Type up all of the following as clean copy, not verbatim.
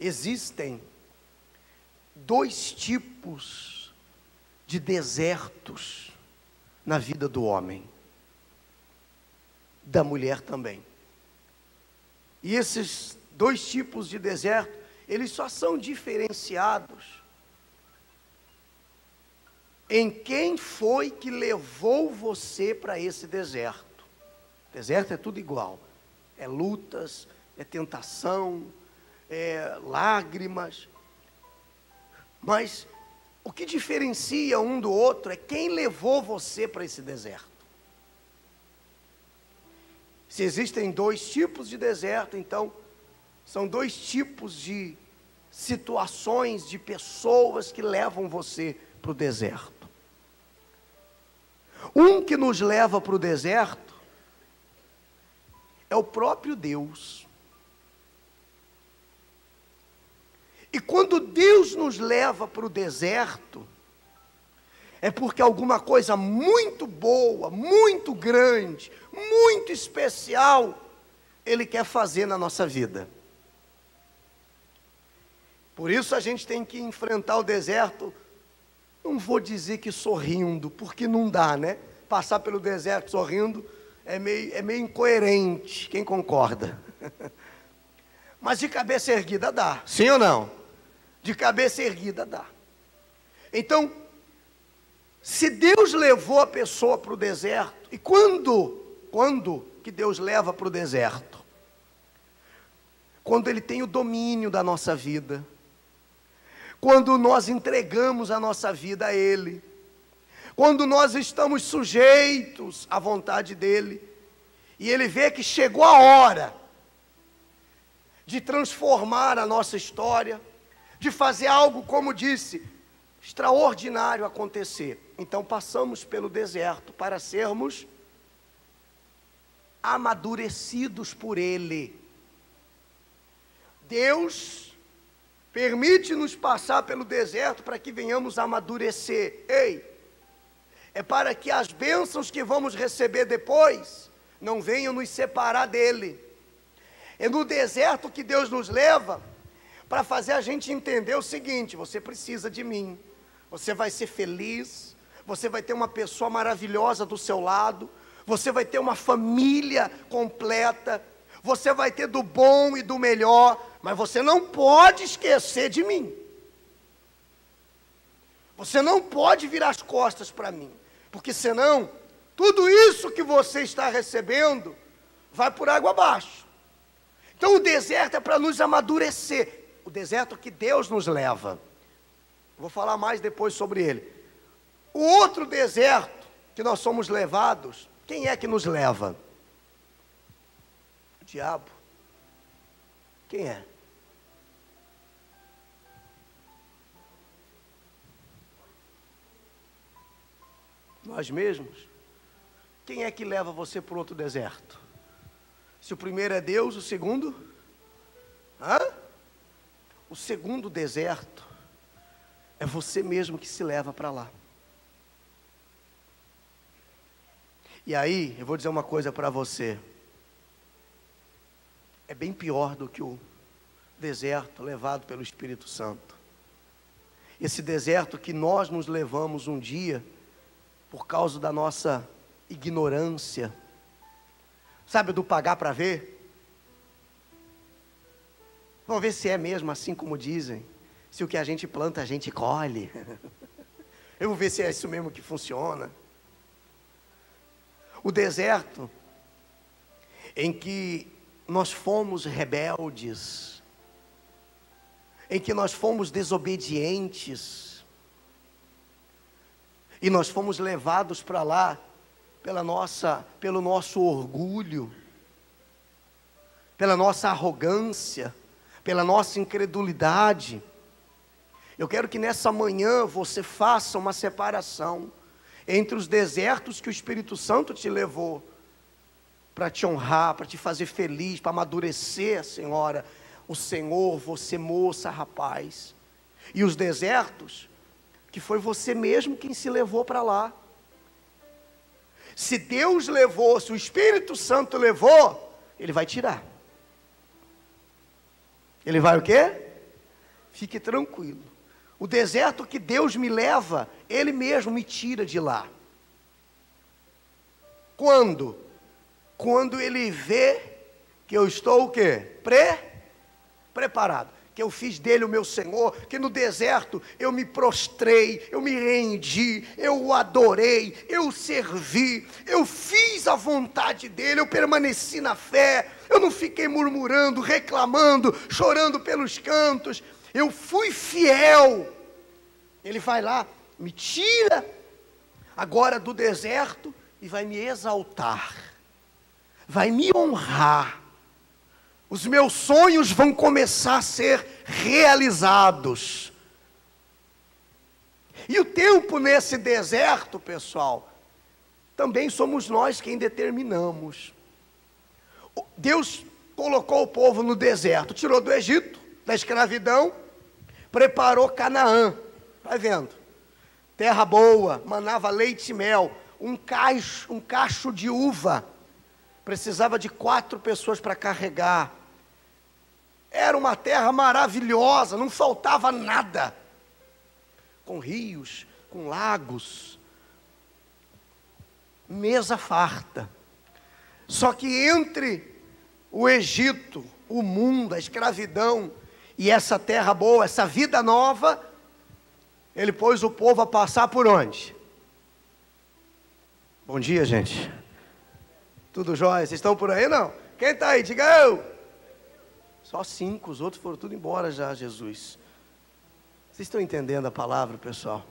Existem dois tipos de desertos na vida do homem, da mulher também. E esses dois tipos de deserto, eles só são diferenciados em quem foi que levou você para esse deserto. Deserto é tudo igual, é lutas, é tentação, é lágrimas, mas o que diferencia um do outro é quem levou você para esse deserto. Se existem dois tipos de deserto, então são dois tipos de situações, de pessoas que levam você para o deserto. Um que nos leva para o deserto é o próprio Deus. E quando Deus nos leva para o deserto, é porque alguma coisa muito boa, muito grande, muito especial, Ele quer fazer na nossa vida. Por isso a gente tem que enfrentar o deserto, não vou dizer que sorrindo, porque não dá, né? Passar pelo deserto sorrindo é meio incoerente, quem concorda? Mas de cabeça erguida dá, sim ou não? De cabeça erguida dá. Então, se Deus levou a pessoa para o deserto, e quando que Deus leva para o deserto? Quando Ele tem o domínio da nossa vida, quando nós entregamos a nossa vida a Ele, quando nós estamos sujeitos à vontade dEle, e Ele vê que chegou a hora de transformar a nossa história, de fazer algo, como disse, extraordinário acontecer. Então passamos pelo deserto para sermos amadurecidos por Ele. Deus permite-nos passar pelo deserto para que venhamos amadurecer. Ei, é para que as bênçãos que vamos receber depois não venham nos separar dEle. É no deserto que Deus nos leva para fazer a gente entender o seguinte: você precisa de mim, você vai ser feliz, você vai ter uma pessoa maravilhosa do seu lado, você vai ter uma família completa, você vai ter do bom e do melhor, mas você não pode esquecer de mim. Você não pode virar as costas para mim, porque senão, tudo isso que você está recebendo, vai por água abaixo. Então o deserto é para nos amadurecer, o deserto que Deus nos leva. Vou falar mais depois sobre ele. O outro deserto que nós somos levados, quem é que nos leva? O diabo. Quem é? Nós mesmos. Quem é que leva você para outro deserto? Se o primeiro é Deus, o segundo? O segundo deserto é você mesmo que se leva para lá. E aí, eu vou dizer uma coisa para você. É bem pior do que o deserto levado pelo Espírito Santo. Esse deserto que nós nos levamos um dia, por causa da nossa ignorância. Sabe do pagar para ver? Vamos ver se é mesmo assim como dizem. Se o que a gente planta, a gente colhe. Eu vou ver se é isso mesmo que funciona. O deserto em que nós fomos rebeldes, em que nós fomos desobedientes, e nós fomos levados para lá pelo nosso orgulho, pela nossa arrogância, pela nossa incredulidade. Eu quero que nessa manhã você faça uma separação entre os desertos que o Espírito Santo te levou para te honrar, para te fazer feliz, para amadurecer, Senhora, o Senhor, você moça, rapaz, e os desertos que foi você mesmo quem se levou para lá. Se Deus levou, se o Espírito Santo levou, Ele vai tirar. Ele vai o quê? Fique tranquilo. O deserto que Deus me leva, Ele mesmo me tira de lá. Quando? Quando Ele vê que eu estou o quê? Preparado. Que eu fiz dele o meu Senhor, que no deserto eu me prostrei, eu me rendi, eu o adorei, eu o servi, eu fiz a vontade dele, eu permaneci na fé, eu não fiquei murmurando, reclamando, chorando pelos cantos, eu fui fiel. Ele vai lá, me tira agora do deserto e vai me exaltar, vai me honrar. Os meus sonhos vão começar a ser realizados. E o tempo nesse deserto, pessoal, também somos nós quem determinamos. Deus colocou o povo no deserto, tirou do Egito, da escravidão, preparou Canaã. Vai vendo? Terra boa, manava leite e mel, um cacho de uva. Precisava de 4 pessoas para carregar. Era uma terra maravilhosa, não faltava nada. Com rios, com lagos, mesa farta. Só que entre o Egito, o mundo, a escravidão e essa terra boa, essa vida nova, Ele pôs o povo a passar por onde? Bom dia, gente. Tudo jóia? Vocês estão por aí, não? Quem está aí? Diga eu. Só 5, os outros foram tudo embora já, Jesus. Vocês estão entendendo a palavra, pessoal?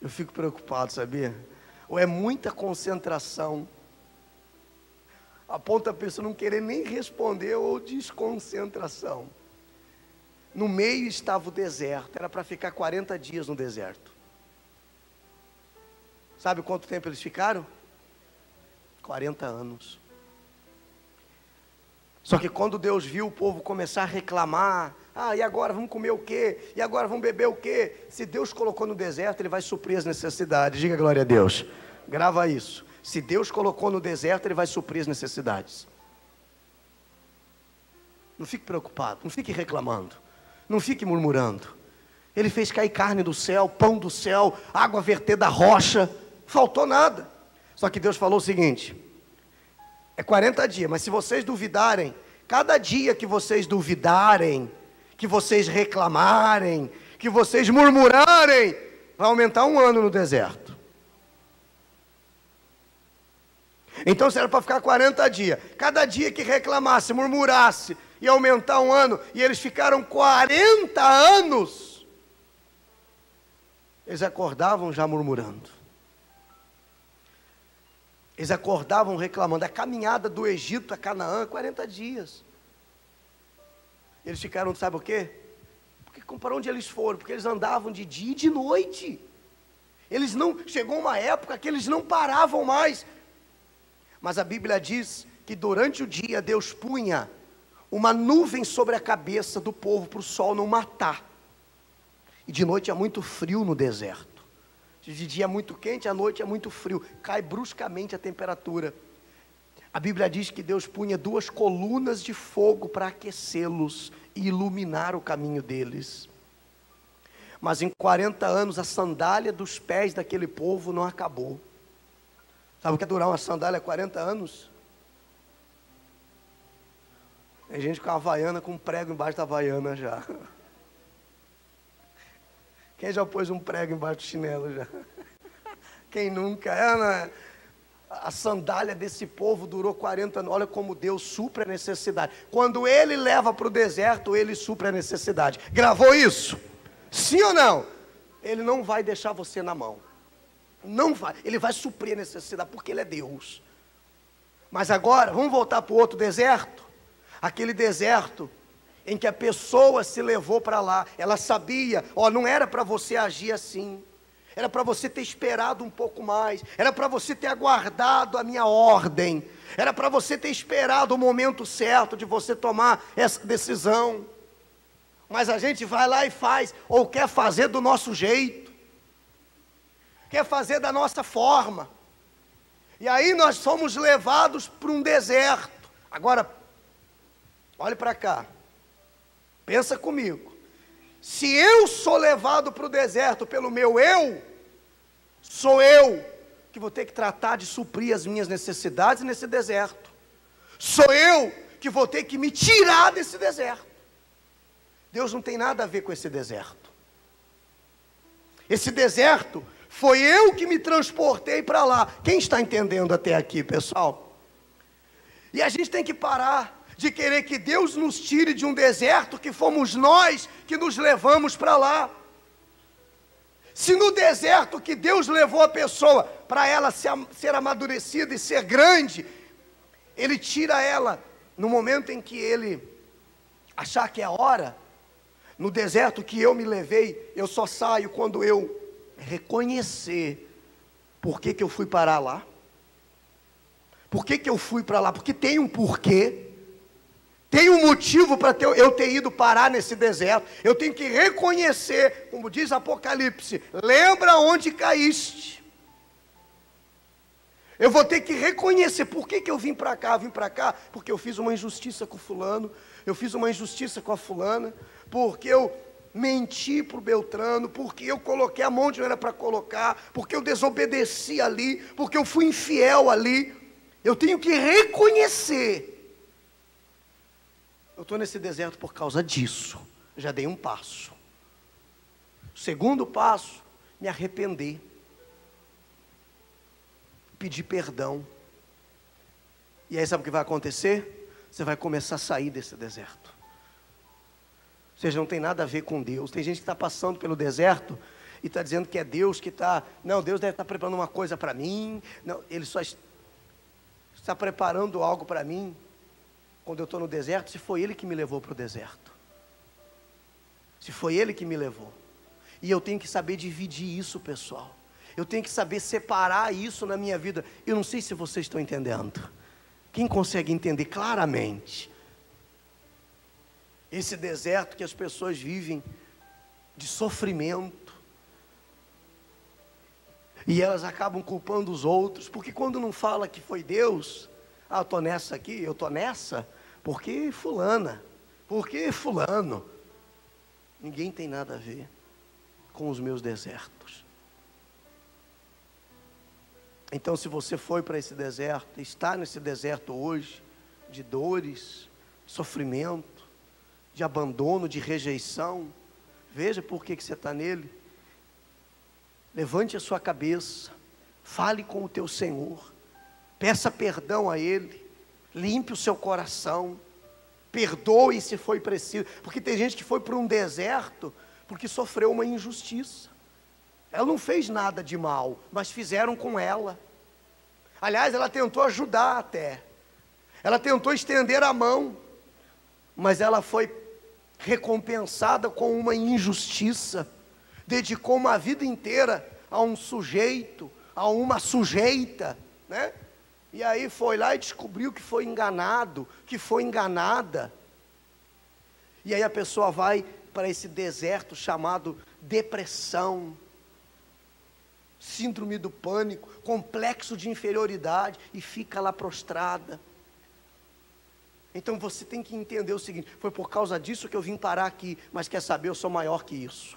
Eu fico preocupado, sabia? Ou é muita concentração, a ponto da pessoa não querer nem responder, ou desconcentração. No meio estava o deserto, era para ficar 40 dias no deserto. Sabe quanto tempo eles ficaram? 40 anos. Só que quando Deus viu o povo começar a reclamar, e agora vamos comer o quê? E agora vamos beber o quê? Se Deus colocou no deserto, Ele vai suprir as necessidades. Diga glória a Deus. Grava isso. Se Deus colocou no deserto, Ele vai suprir as necessidades. Não fique preocupado, não fique reclamando, não fique murmurando. Ele fez cair carne do céu, pão do céu, água verter da rocha, faltou nada. Só que Deus falou o seguinte: é 40 dias, mas se vocês duvidarem, cada dia que vocês duvidarem, que vocês reclamarem, que vocês murmurarem, vai aumentar 1 ano no deserto. Então se era para ficar 40 dias, cada dia que reclamasse, murmurasse, ia aumentar 1 ano, e eles ficaram 40 anos, eles acordavam já murmurando. Eles acordavam reclamando. A caminhada do Egito a Canaã, 40 dias. Eles ficaram, sabe o quê? Porque para onde eles foram? Porque eles andavam de dia e de noite. Eles não, chegou uma época que eles não paravam mais. Mas a Bíblia diz que durante o dia Deus punha uma nuvem sobre a cabeça do povo para o sol não matar. E de noite é muito frio no deserto. De dia é muito quente, à noite é muito frio. Cai bruscamente a temperatura. A Bíblia diz que Deus punha 2 colunas de fogo para aquecê-los e iluminar o caminho deles. Mas em 40 anos a sandália dos pés daquele povo não acabou. Sabe o que é durar uma sandália 40 anos? Tem gente com a havaiana, com um prego embaixo da havaiana já. Quem já pôs um prego embaixo do chinelo já? Quem nunca? A sandália desse povo durou 40 anos. Olha como Deus supre a necessidade. Quando Ele leva para o deserto, Ele supre a necessidade. Gravou isso? Sim ou não? Ele não vai deixar você na mão. Não vai. Ele vai suprir a necessidade, porque Ele é Deus. Mas agora, vamos voltar para o outro deserto? Aquele deserto em que a pessoa se levou para lá. Ela sabia, não era para você agir assim. Era para você ter esperado um pouco mais. Era para você ter aguardado a minha ordem. Era para você ter esperado o momento certo de você tomar essa decisão. Mas a gente vai lá e faz, ou quer fazer do nosso jeito. Quer fazer da nossa forma. E aí nós somos levados para um deserto. Agora, olhe para cá. Pensa comigo. Se eu sou levado para o deserto pelo meu eu, sou eu que vou ter que tratar de suprir as minhas necessidades nesse deserto. Sou eu que vou ter que me tirar desse deserto. Deus não tem nada a ver com esse deserto. Esse deserto foi eu que me transportei para lá. Quem está entendendo até aqui, pessoal? E a gente tem que parar de querer que Deus nos tire de um deserto que fomos nós que nos levamos para lá. Se no deserto que Deus levou a pessoa para ela ser amadurecida e ser grande, Ele tira ela no momento em que Ele achar que é a hora. No deserto que eu me levei, eu só saio quando eu reconhecer por que eu fui parar lá. Por que eu fui para lá? Porque tem um porquê. Tem um motivo para eu ter ido parar nesse deserto. Eu tenho que reconhecer, como diz Apocalipse, lembra onde caíste. Eu vou ter que reconhecer por que eu vim para cá. Vim para cá porque eu fiz uma injustiça com o fulano, eu fiz uma injustiça com a fulana, porque eu menti para o Beltrano, porque eu coloquei a mão onde não era para colocar, porque eu desobedeci ali, porque eu fui infiel ali. Eu tenho que reconhecer. Eu estou nesse deserto por causa disso. Já dei um passo. O segundo passo, me arrepender. Pedir perdão. E aí sabe o que vai acontecer? Você vai começar a sair desse deserto. Ou seja, não tem nada a ver com Deus. Tem gente que está passando pelo deserto e está dizendo que é Deus que está... Não, Deus deve estar preparando uma coisa para mim. Não, Ele só está preparando algo para mim. Quando eu estou no deserto, se foi Ele que me levou para o deserto. Se foi Ele que me levou. E eu tenho que saber dividir isso, pessoal. Eu tenho que saber separar isso na minha vida. Eu não sei se vocês estão entendendo. Quem consegue entender claramente? Esse deserto que as pessoas vivem de sofrimento. E elas acabam culpando os outros. Porque quando não fala que foi Deus... Ah, eu estou nessa aqui, eu estou nessa, porque fulana, porque fulano. Ninguém tem nada a ver com os meus desertos. Então, se você foi para esse deserto, está nesse deserto hoje, de dores, sofrimento, de abandono, de rejeição, veja por que você está nele. Levante a sua cabeça, fale com o teu Senhor. Peça perdão a Ele, limpe o seu coração, perdoe se foi preciso, porque tem gente que foi para um deserto, porque sofreu uma injustiça, ela não fez nada de mal, mas fizeram com ela, aliás ela tentou ajudar até, ela tentou estender a mão, mas ela foi recompensada com uma injustiça, dedicou uma vida inteira a um sujeito, a uma sujeita, né? E aí foi lá e descobriu que foi enganado, que foi enganada. E aí a pessoa vai para esse deserto chamado depressão, síndrome do pânico, complexo de inferioridade, e fica lá prostrada. Então você tem que entender o seguinte: foi por causa disso que eu vim parar aqui, mas quer saber, eu sou maior que isso.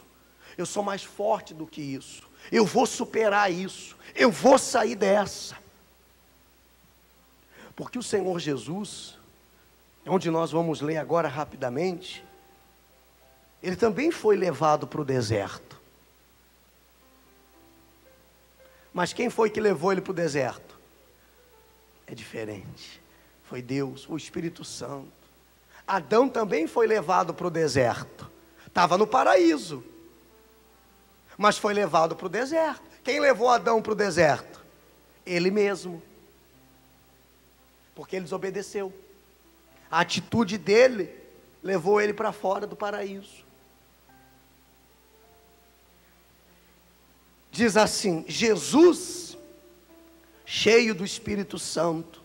Eu sou mais forte do que isso. Eu vou superar isso. Eu vou sair dessa. Porque o Senhor Jesus, onde nós vamos ler agora rapidamente, Ele também foi levado para o deserto. Mas quem foi que levou Ele para o deserto? É diferente. Foi Deus, o Espírito Santo. Adão também foi levado para o deserto. Estava no paraíso, mas foi levado para o deserto. Quem levou Adão para o deserto? Ele mesmo. Porque ele desobedeceu. A atitude dele levou ele para fora do paraíso. Diz assim: Jesus, cheio do Espírito Santo,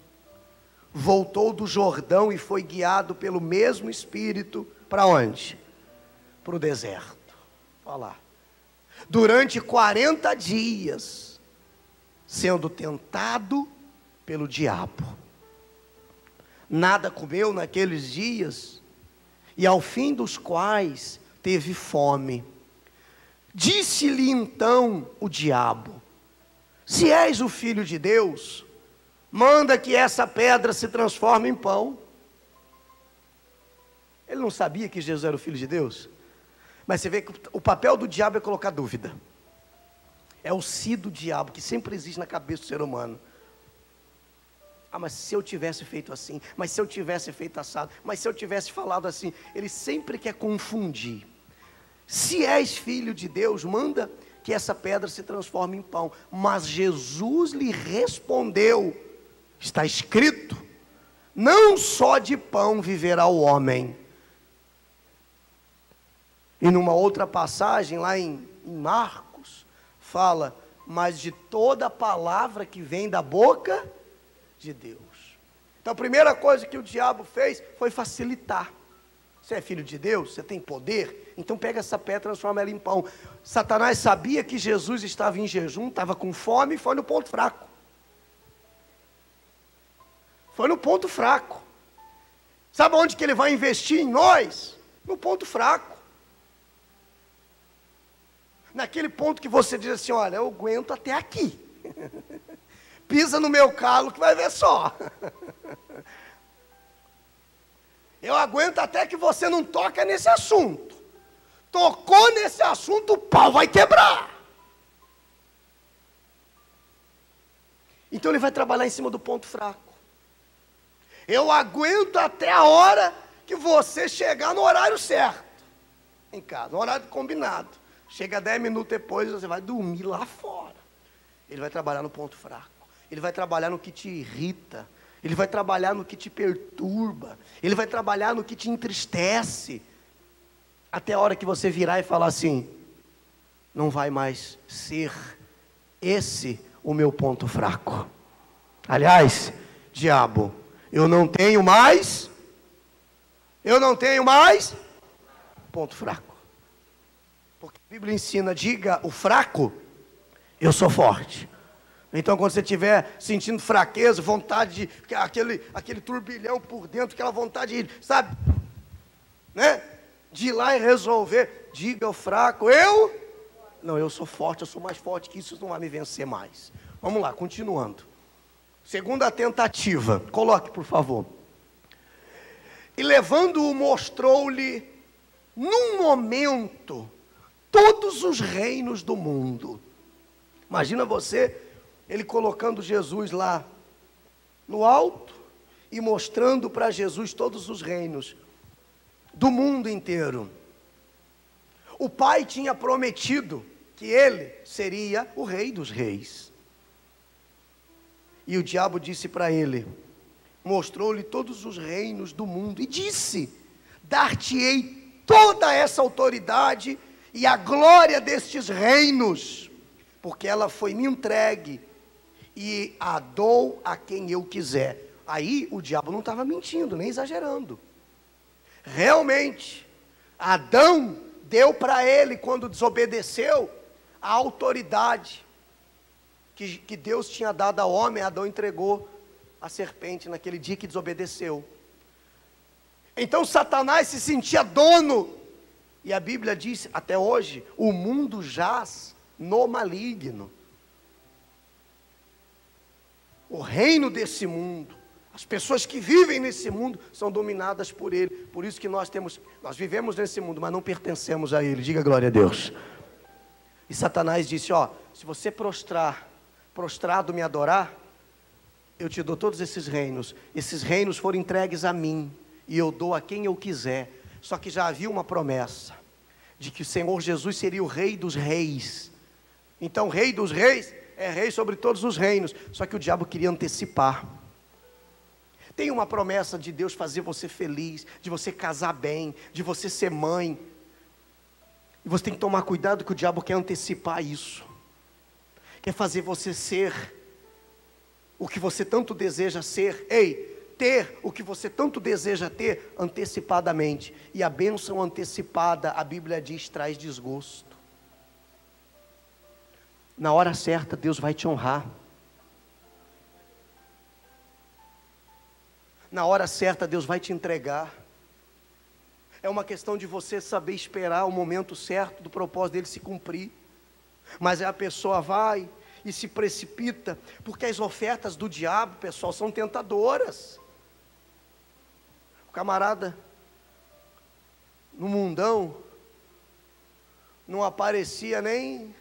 voltou do Jordão e foi guiado pelo mesmo Espírito, para onde? Para o deserto. Olha lá. Durante 40 dias, sendo tentado pelo diabo. Nada comeu naqueles dias, e ao fim dos quais teve fome. Disse-lhe então o diabo: se és o Filho de Deus, manda que essa pedra se transforme em pão. Ele não sabia que Jesus era o Filho de Deus? Mas você vê que o papel do diabo é colocar dúvida. É o si do diabo, que sempre existe na cabeça do ser humano. Ah, mas se eu tivesse feito assim, mas se eu tivesse feito assado, mas se eu tivesse falado assim. Ele sempre quer confundir. Se és filho de Deus, manda que essa pedra se transforme em pão. Mas Jesus lhe respondeu: está escrito, não só de pão viverá o homem. E numa outra passagem, lá em Marcos, fala, mas de toda palavra que vem da boca de Deus. Então a primeira coisa que o diabo fez foi facilitar. Você é filho de Deus, você tem poder, então pega essa pedra e transforma ela em pão. Satanás sabia que Jesus estava em jejum, estava com fome, e foi no ponto fraco. Foi no ponto fraco. Sabe onde que ele vai investir em nós? No ponto fraco. Naquele ponto que você diz assim, olha, eu aguento até aqui. Pisa no meu calo que vai ver só. Eu aguento até que você não toca nesse assunto. Tocou nesse assunto, o pau vai quebrar. Então ele vai trabalhar em cima do ponto fraco. Eu aguento até a hora que você chegar no horário certo. Em casa, no horário combinado. Chega 10 minutos depois, você vai dormir lá fora. Ele vai trabalhar no ponto fraco. Ele vai trabalhar no que te irrita. Ele vai trabalhar no que te perturba. Ele vai trabalhar no que te entristece. Até a hora que você virar e falar assim, não vai mais ser esse o meu ponto fraco. Aliás, diabo, eu não tenho mais ponto fraco. Porque a Bíblia ensina, diga o fraco, eu sou forte. Então quando você estiver sentindo fraqueza, vontade de, aquele turbilhão por dentro, aquela vontade de, sabe, né? De ir lá e resolver, diga o fraco, eu sou forte, eu sou mais forte que isso não vai me vencer mais. Vamos lá, continuando. Segunda tentativa, coloque por favor. E levando-o, mostrou-lhe, num momento, todos os reinos do mundo. Imagina você, ele colocando Jesus lá no alto e mostrando para Jesus todos os reinos do mundo inteiro. O Pai tinha prometido que ele seria o Rei dos Reis. E o diabo disse para ele, mostrou-lhe todos os reinos do mundo e disse, dar-te-ei toda essa autoridade e a glória destes reinos, porque ela foi me entregue e a dou a quem eu quiser. Aí o diabo não estava mentindo, nem exagerando. Realmente, Adão deu para ele, quando desobedeceu, a autoridade que Deus tinha dado ao homem. Adão entregou a serpente naquele dia que desobedeceu. Então Satanás se sentia dono. E a Bíblia diz, até hoje, o mundo jaz no maligno. O reino desse mundo, as pessoas que vivem nesse mundo são dominadas por ele. Por isso que nós vivemos nesse mundo, mas não pertencemos a ele. Diga glória a Deus. E Satanás disse, se você prostrado me adorar, eu te dou todos esses reinos. Esses reinos foram entregues a mim, e eu dou a quem eu quiser. Só que já havia uma promessa, de que o Senhor Jesus seria o Rei dos Reis. Então, Rei dos Reis é rei sobre todos os reinos. Só que o diabo queria antecipar. Tem uma promessa de Deus fazer você feliz, de você casar bem, de você ser mãe. E você tem que tomar cuidado, que o diabo quer antecipar isso. Quer fazer você ser o que você tanto deseja ser. Ter o que você tanto deseja ter antecipadamente. E a bênção antecipada, a Bíblia diz, traz desgosto. Na hora certa, Deus vai te honrar. Na hora certa, Deus vai te entregar. É uma questão de você saber esperar o momento certo do propósito dele se cumprir. Mas aí a pessoa vai e se precipita, porque as ofertas do diabo, pessoal, são tentadoras. O camarada, no mundão, não aparecia nem,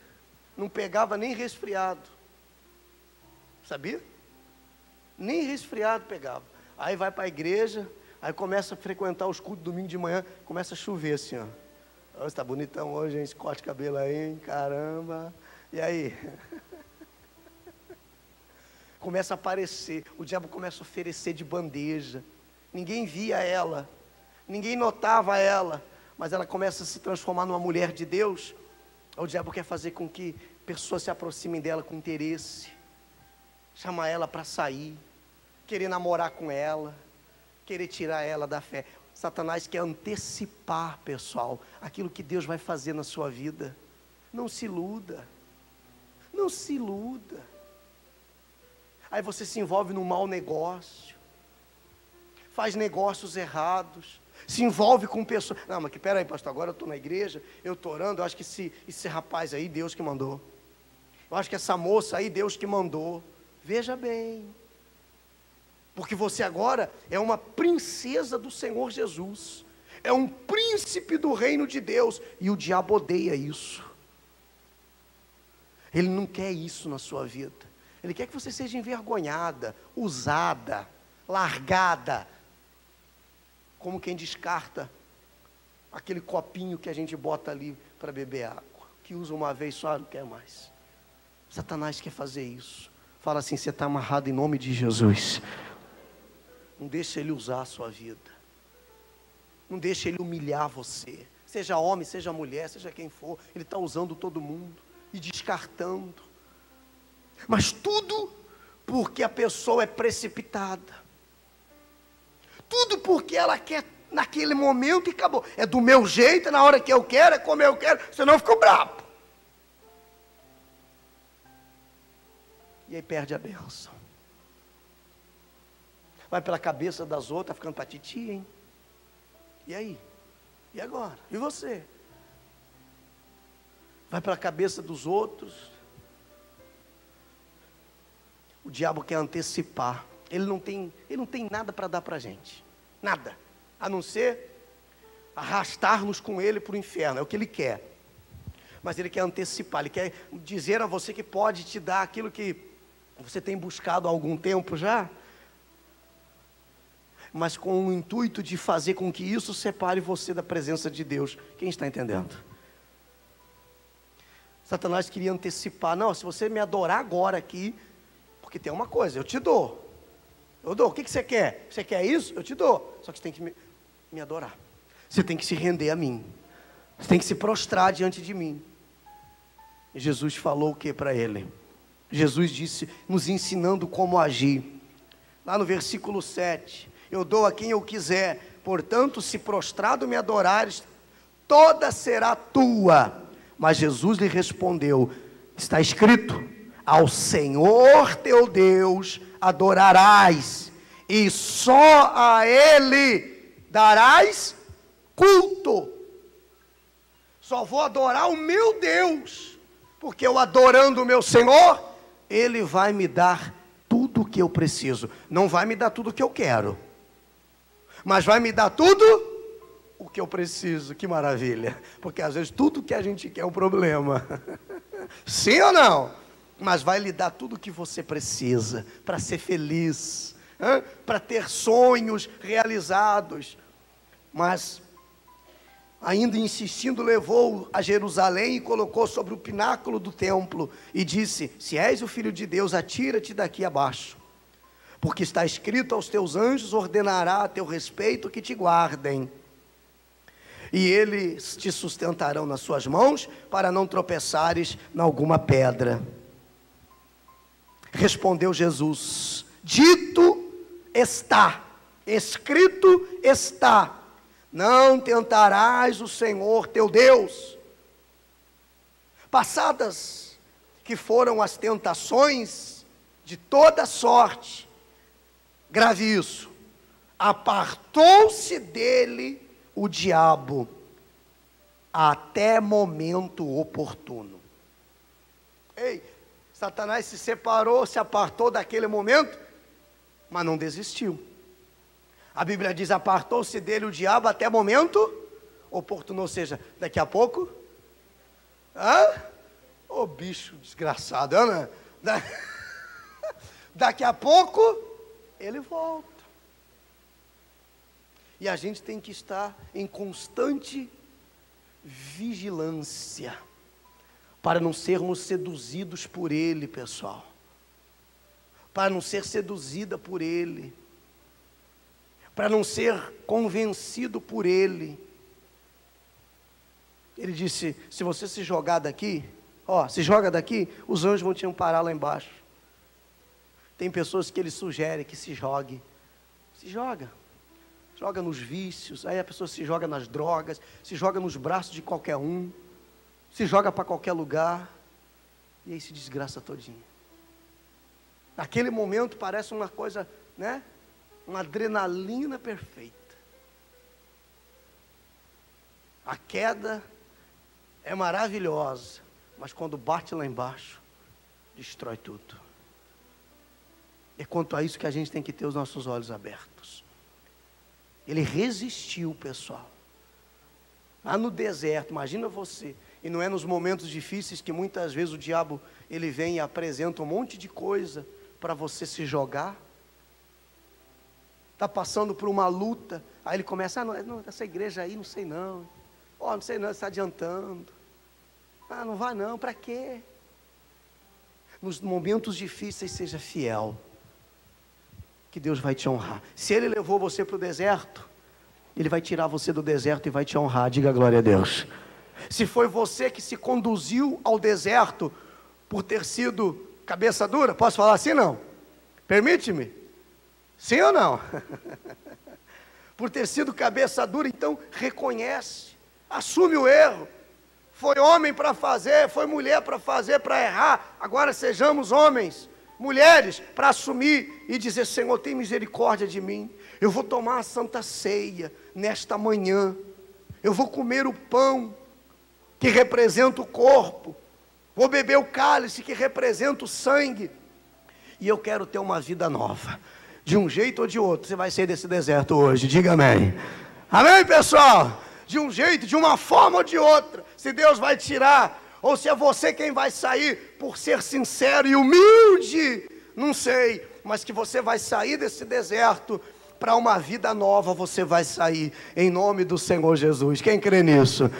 não pegava nem resfriado. Sabia? Nem resfriado pegava. Aí vai para a igreja, aí começa a frequentar os cultos domingo de manhã, começa a chover assim, ó. Você está bonitão hoje, hein? Esse corte de cabelo aí, hein? Caramba. E aí? Começa a aparecer, o diabo começa a oferecer de bandeja. Ninguém via ela, ninguém notava ela, mas ela começa a se transformar numa mulher de Deus. O diabo quer fazer com que pessoas se aproximem dela com interesse, chamar ela para sair, querer namorar com ela, querer tirar ela da fé. Satanás quer antecipar, pessoal, aquilo que Deus vai fazer na sua vida. Não se iluda, não se iluda. Aí você se envolve num mau negócio, faz negócios errados, se envolve com pessoas. Não, mas que peraí, pastor, agora eu estou na igreja, eu estou orando, eu acho que esse rapaz aí, Deus que mandou. Eu acho que essa moça aí, Deus que mandou. Veja bem, porque você agora é uma princesa do Senhor Jesus, é um príncipe do reino de Deus, e o diabo odeia isso. Ele não quer isso na sua vida. Ele quer que você seja envergonhada, usada, largada, como quem descarta aquele copinho que a gente bota ali para beber água, que usa uma vez só, não quer mais. Satanás quer fazer isso. Fala assim: você está amarrado em nome de Jesus. Não deixa ele usar a sua vida. Não deixa ele humilhar você. Seja homem, seja mulher, seja quem for. Ele está usando todo mundo e descartando. Mas tudo porque a pessoa é precipitada. Tudo porque ela quer naquele momento e acabou. É do meu jeito, é na hora que eu quero, é como eu quero, senão eu fico bravo. E aí perde a bênção. Vai pela cabeça das outras, ficando para titi, hein? E aí? E agora? E você? Vai pela cabeça dos outros. O diabo quer antecipar. Ele não tem nada para dar para a gente. Nada. A não ser arrastar-nos com ele para o inferno. É o que ele quer. Mas ele quer antecipar. Ele quer dizer a você que pode te dar aquilo que você tem buscado há algum tempo já. Mas com o intuito de fazer com que isso separe você da presença de Deus. Quem está entendendo? Satanás queria antecipar. Não, se você me adorar agora aqui, porque tem uma coisa, eu te dou. Eu dou, o que você quer? Você quer isso? Eu te dou. Só que você tem que me adorar. Você tem que se render a mim. Você tem que se prostrar diante de mim. E Jesus falou o que para ele? Jesus disse, nos ensinando como agir. Lá no versículo 7. Eu dou a quem eu quiser. Portanto, se prostrado me adorares, toda será tua. Mas Jesus lhe respondeu, está escrito, ao Senhor teu Deus adorarás, e só a Ele darás culto. Só vou adorar o meu Deus, porque eu adorando o meu Senhor, Ele vai me dar tudo o que eu preciso. Não vai me dar tudo o que eu quero, mas vai me dar tudo o que eu preciso. Que maravilha, porque às vezes tudo que a gente quer é um problema. Sim ou não? Mas vai lhe dar tudo o que você precisa para ser feliz, para ter sonhos realizados. Mas, ainda insistindo, levou a Jerusalém e colocou sobre o pináculo do templo e disse, se és o Filho de Deus, atira-te daqui abaixo, porque está escrito, aos teus anjos ordenará a teu respeito que te guardem, e eles te sustentarão nas suas mãos, para não tropeçares em alguma pedra. Respondeu Jesus, dito está, escrito está, não tentarás o Senhor teu Deus. Passadas que foram as tentações de toda sorte, grave isso, apartou-se dele o diabo até momento oportuno. Ei, Satanás se separou, se apartou daquele momento, mas não desistiu. A Bíblia diz, apartou-se dele o diabo até momento oportuno, ou seja, daqui a pouco, ô bicho desgraçado, né? Daqui a pouco, ele volta. E a gente tem que estar em constante vigilância, para não sermos seduzidos por ele, pessoal. Para não ser seduzida por ele. Para não ser convencido por ele. Ele disse, se você se jogar daqui, se joga daqui, os anjos vão te amparar lá embaixo. Tem pessoas que ele sugere que se jogue. Se joga. Joga nos vícios, aí a pessoa se joga nas drogas, se joga nos braços de qualquer um, se joga para qualquer lugar, e aí se desgraça todinho. Naquele momento parece uma coisa, né? Uma adrenalina perfeita. A queda é maravilhosa, mas quando bate lá embaixo, destrói tudo. É quanto a isso que a gente tem que ter os nossos olhos abertos. Ele resistiu, pessoal. Lá no deserto, imagina você, e não é nos momentos difíceis que muitas vezes o diabo, ele vem e apresenta um monte de coisa para você se jogar. Está passando por uma luta, aí ele começa, não, essa igreja aí, não sei não, não sei não, está adiantando, não vai não, para quê? Nos momentos difíceis seja fiel, que Deus vai te honrar. Se Ele levou você para o deserto, Ele vai tirar você do deserto e vai te honrar, diga glória a Deus. Se foi você que se conduziu ao deserto, por ter sido cabeça dura, posso falar assim não? Permite-me? Sim ou não? Por ter sido cabeça dura, então reconhece, assume o erro. Foi homem para fazer, foi mulher para fazer, para errar, agora sejamos homens, mulheres, para assumir e dizer, Senhor, tem misericórdia de mim, eu vou tomar a santa ceia nesta manhã, eu vou comer o pão que representa o corpo, vou beber o cálice que representa o sangue, e eu quero ter uma vida nova, de um jeito ou de outro. Você vai sair desse deserto hoje, diga amém. Amém, pessoal? De um jeito, de uma forma ou de outra, se Deus vai tirar, ou se é você quem vai sair, por ser sincero e humilde, não sei, mas que você vai sair desse deserto, para uma vida nova você vai sair, em nome do Senhor Jesus. Quem crê nisso?